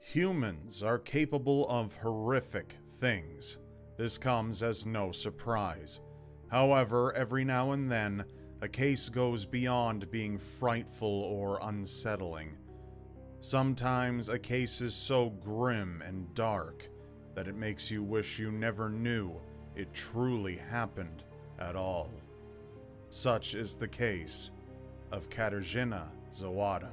Humans are capable of horrific things. This comes as no surprise. However, every now and then, a case goes beyond being frightful or unsettling. Sometimes a case is so grim and dark that it makes you wish you never knew it truly happened at all. Such is the case of Katarzyna Zawada.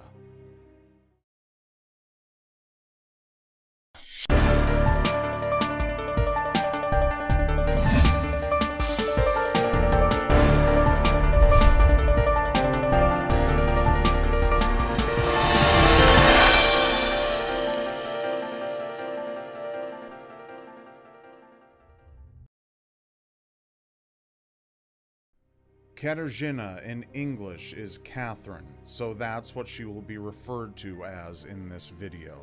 Katarzyna in English is Catherine, so that's what she will be referred to as in this video.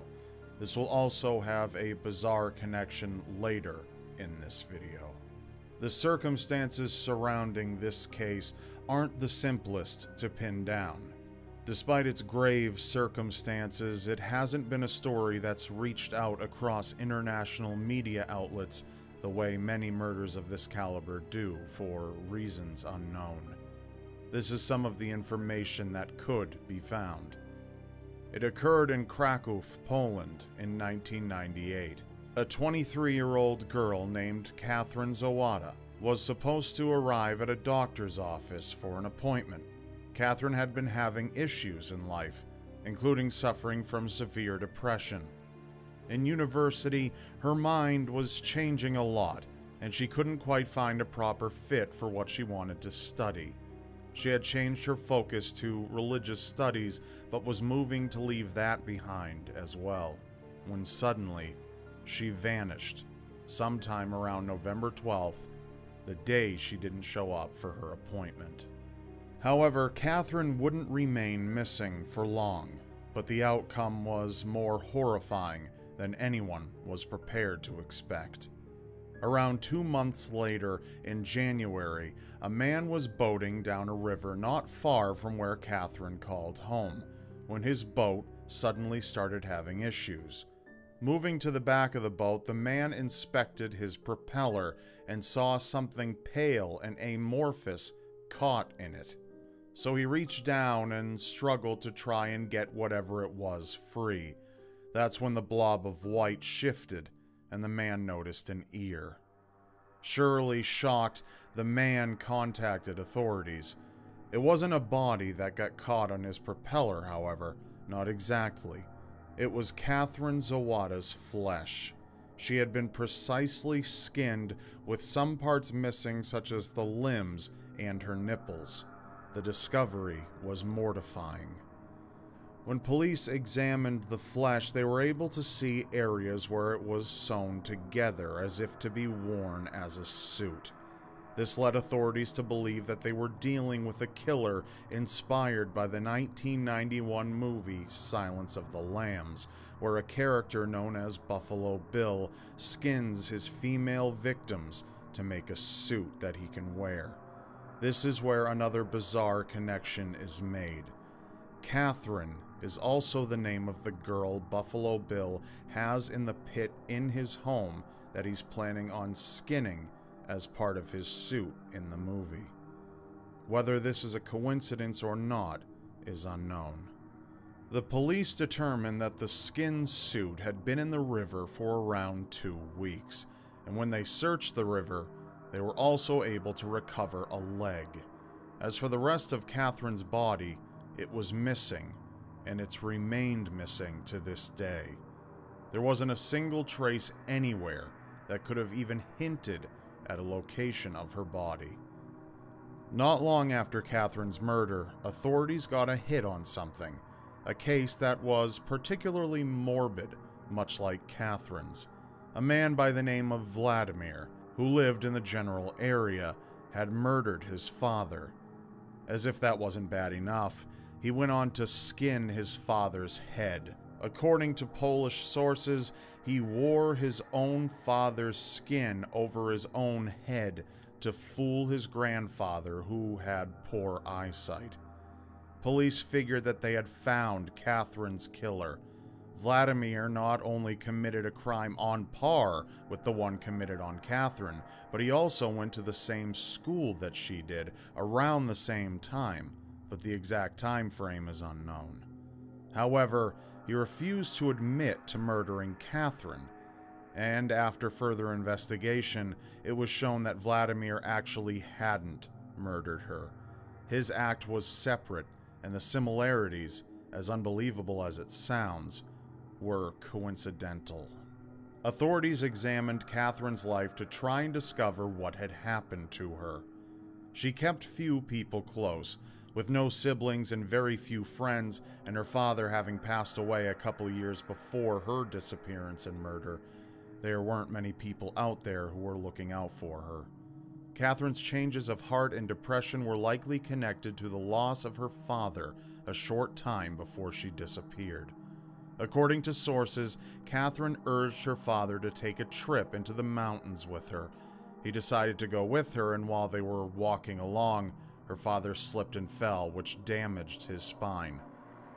This will also have a bizarre connection later in this video. The circumstances surrounding this case aren't the simplest to pin down. Despite its grave circumstances, it hasn't been a story that's reached out across international media outlets the way many murders of this caliber do, for reasons unknown. This is some of the information that could be found. It occurred in Kraków, Poland in 1998. A 23-year-old girl named Katarzyna Zawada was supposed to arrive at a doctor's office for an appointment. Catherine had been having issues in life, including suffering from severe depression. In university, her mind was changing a lot, and she couldn't quite find a proper fit for what she wanted to study. She had changed her focus to religious studies, but was moving to leave that behind as well, when suddenly, she vanished, sometime around November 12th, the day she didn't show up for her appointment. However, Catherine wouldn't remain missing for long, but the outcome was more horrifying than anyone was prepared to expect. Around 2 months later, in January, a man was boating down a river not far from where Catherine called home, when his boat suddenly started having issues. Moving to the back of the boat, the man inspected his propeller and saw something pale and amorphous caught in it. So he reached down and struggled to try and get whatever it was free. That's when the blob of white shifted, and the man noticed an ear. Surely shocked, the man contacted authorities. It wasn't a body that got caught on his propeller, however, not exactly. It was Katarzyna Zawada's flesh. She had been precisely skinned, with some parts missing, such as the limbs and her nipples. The discovery was mortifying. When police examined the flesh, they were able to see areas where it was sewn together as if to be worn as a suit. This led authorities to believe that they were dealing with a killer inspired by the 1991 movie Silence of the Lambs, where a character known as Buffalo Bill skins his female victims to make a suit that he can wear. This is where another bizarre connection is made. Catherine is also the name of the girl Buffalo Bill has in the pit in his home that he's planning on skinning as part of his suit in the movie. Whether this is a coincidence or not is unknown. The police determined that the skin suit had been in the river for around 2 weeks, and when they searched the river, they were also able to recover a leg. As for the rest of Catherine's body, it was missing, and it's remained missing to this day. There wasn't a single trace anywhere that could have even hinted at a location of her body. Not long after Catherine's murder, authorities got a hit on something, a case that was particularly morbid, much like Catherine's. A man by the name of Vladimir, who lived in the general area, had murdered his father. As if that wasn't bad enough, he went on to skin his father's head. According to Polish sources, he wore his own father's skin over his own head to fool his grandfather, who had poor eyesight. Police figured that they had found Catherine's killer. Vladimir not only committed a crime on par with the one committed on Catherine, but he also went to the same school that she did around the same time, but the exact time frame is unknown. However, he refused to admit to murdering Catherine, and after further investigation, it was shown that Vladimir actually hadn't murdered her. His act was separate, and the similarities, as unbelievable as it sounds, were coincidental. Authorities examined Catherine's life to try and discover what had happened to her. She kept few people close, with no siblings and very few friends, and her father having passed away a couple years before her disappearance and murder. There weren't many people out there who were looking out for her. Catherine's changes of heart and depression were likely connected to the loss of her father a short time before she disappeared. According to sources, Catherine urged her father to take a trip into the mountains with her. He decided to go with her, and while they were walking along, her father slipped and fell, which damaged his spine.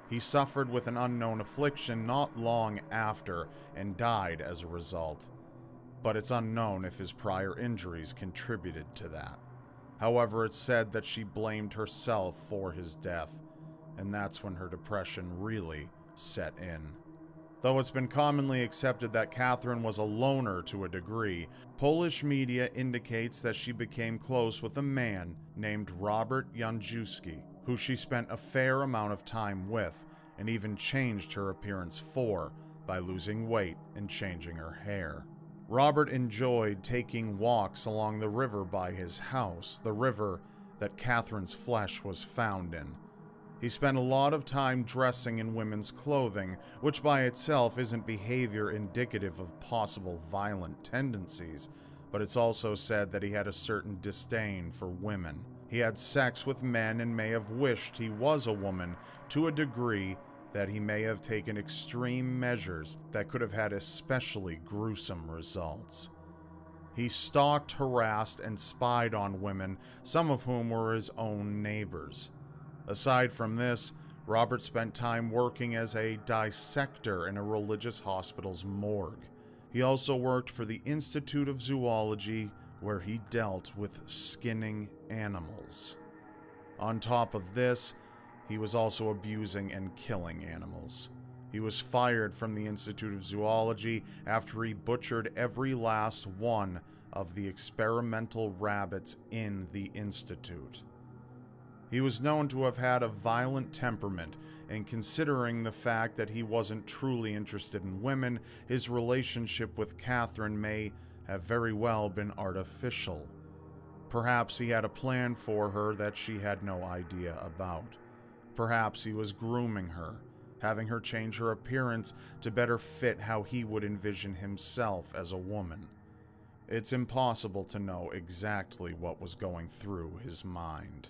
He suffered with an unknown affliction not long after and died as a result. But it's unknown if his prior injuries contributed to that. However, it's said that she blamed herself for his death, and that's when her depression really set in. Though it's been commonly accepted that Catherine was a loner to a degree, Polish media indicates that she became close with a man named Robert Janczewski, who she spent a fair amount of time with, and even changed her appearance for by losing weight and changing her hair. Robert enjoyed taking walks along the river by his house, the river that Catherine's flesh was found in. He spent a lot of time dressing in women's clothing, which by itself isn't behavior indicative of possible violent tendencies, but it's also said that he had a certain disdain for women. He had sex with men and may have wished he was a woman to a degree that he may have taken extreme measures that could have had especially gruesome results. He stalked, harassed, and spied on women, some of whom were his own neighbors. Aside from this, Robert spent time working as a dissector in a religious hospital's morgue. He also worked for the Institute of Zoology, where he dealt with skinning animals. On top of this, he was also abusing and killing animals. He was fired from the Institute of Zoology after he butchered every last one of the experimental rabbits in the institute. He was known to have had a violent temperament, and considering the fact that he wasn't truly interested in women, his relationship with Catherine may have very well been artificial. Perhaps he had a plan for her that she had no idea about. Perhaps he was grooming her, having her change her appearance to better fit how he would envision himself as a woman. It's impossible to know exactly what was going through his mind.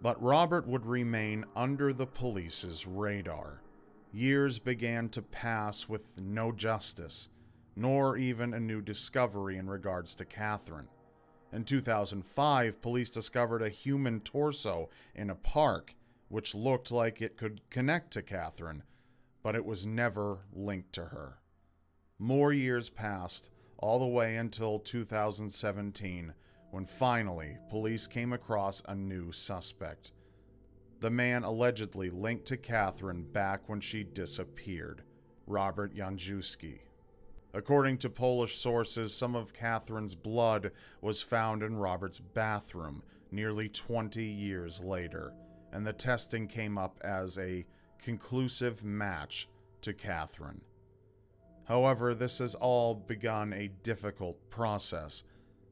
But Robert would remain under the police's radar. Years began to pass with no justice, nor even a new discovery in regards to Catherine. In 2005, police discovered a human torso in a park, which looked like it could connect to Catherine, but it was never linked to her. More years passed, all the way until 2017, when finally police came across a new suspect. The man allegedly linked to Catherine back when she disappeared, Robert Janczewski. According to Polish sources, some of Catherine's blood was found in Robert's bathroom nearly 20 years later, and the testing came up as a conclusive match to Catherine. However, this has all begun a difficult process.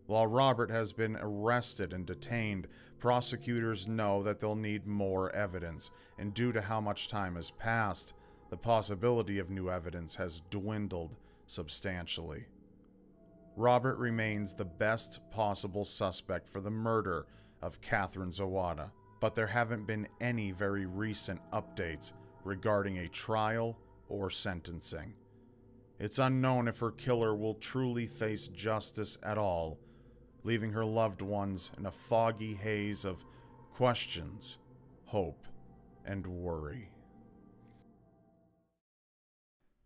While Robert has been arrested and detained, prosecutors know that they'll need more evidence, and due to how much time has passed, the possibility of new evidence has dwindled substantially. Robert remains the best possible suspect for the murder of Catherine Zawada, but there haven't been any very recent updates regarding a trial or sentencing. It's unknown if her killer will truly face justice at all, leaving her loved ones in a foggy haze of questions, hope, and worry.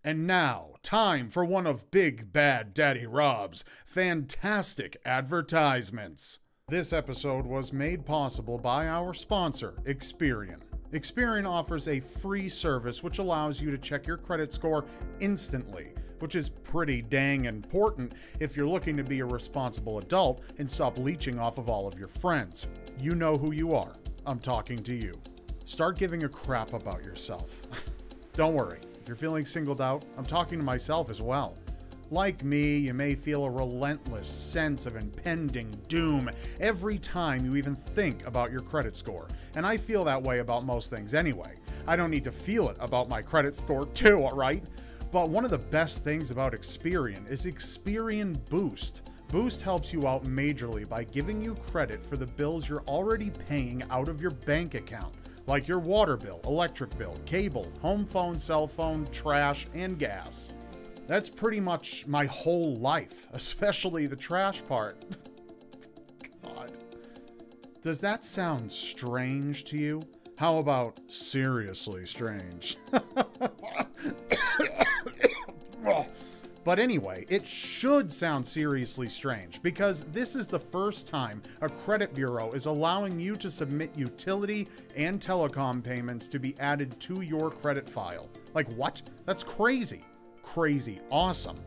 And now, time for one of Big Bad Daddy Rob's fantastic advertisements. This episode was made possible by our sponsor, Experian. Experian offers a free service which allows you to check your credit score instantly, which is pretty dang important if you're looking to be a responsible adult and stop leeching off of all of your friends. You know who you are. I'm talking to you. Start giving a crap about yourself. Don't worry. If you're feeling singled out, I'm talking to myself as well. Like me, you may feel a relentless sense of impending doom every time you even think about your credit score. And I feel that way about most things anyway. I don't need to feel it about my credit score too, alright? But one of the best things about Experian is Experian Boost. Boost helps you out majorly by giving you credit for the bills you're already paying out of your bank account, like your water bill, electric bill, cable, home phone, cell phone, trash, and gas. That's pretty much my whole life, especially the trash part. God. Does that sound strange to you? How about seriously strange? But anyway, it should sound seriously strange because this is the first time a credit bureau is allowing you to submit utility and telecom payments to be added to your credit file. Like what? That's crazy. Crazy awesome.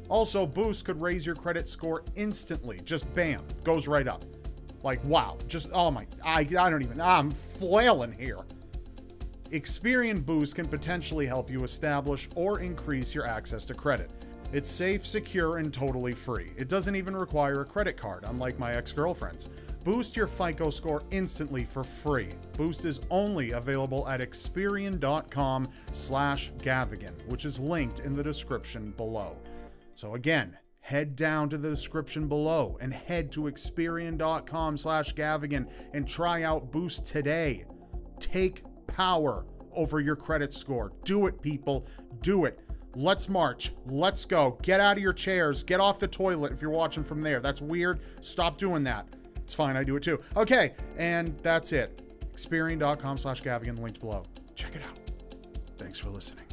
Also, Boost could raise your credit score instantly. Just bam, goes right up. Like wow, just oh my, I don't even, I'm flailing here. Experian Boost can potentially help you establish or increase your access to credit. It's safe, secure, and totally free. It doesn't even require a credit card, unlike my ex-girlfriend's. Boost your FICO score instantly for free. Boost is only available at Experian.com/Gavigan, which is linked in the description below. So again, head down to the description below and head to Experian.com/Gavigan and try out Boost today. Take power over your credit score. Do it, people. Do it. Let's march. Let's go. Get out of your chairs. Get off the toilet if you're watching from there. That's weird. Stop doing that. It's fine. I do it too. Okay. And that's it. Experian.com/Gavigan linked below. Check it out. Thanks for listening.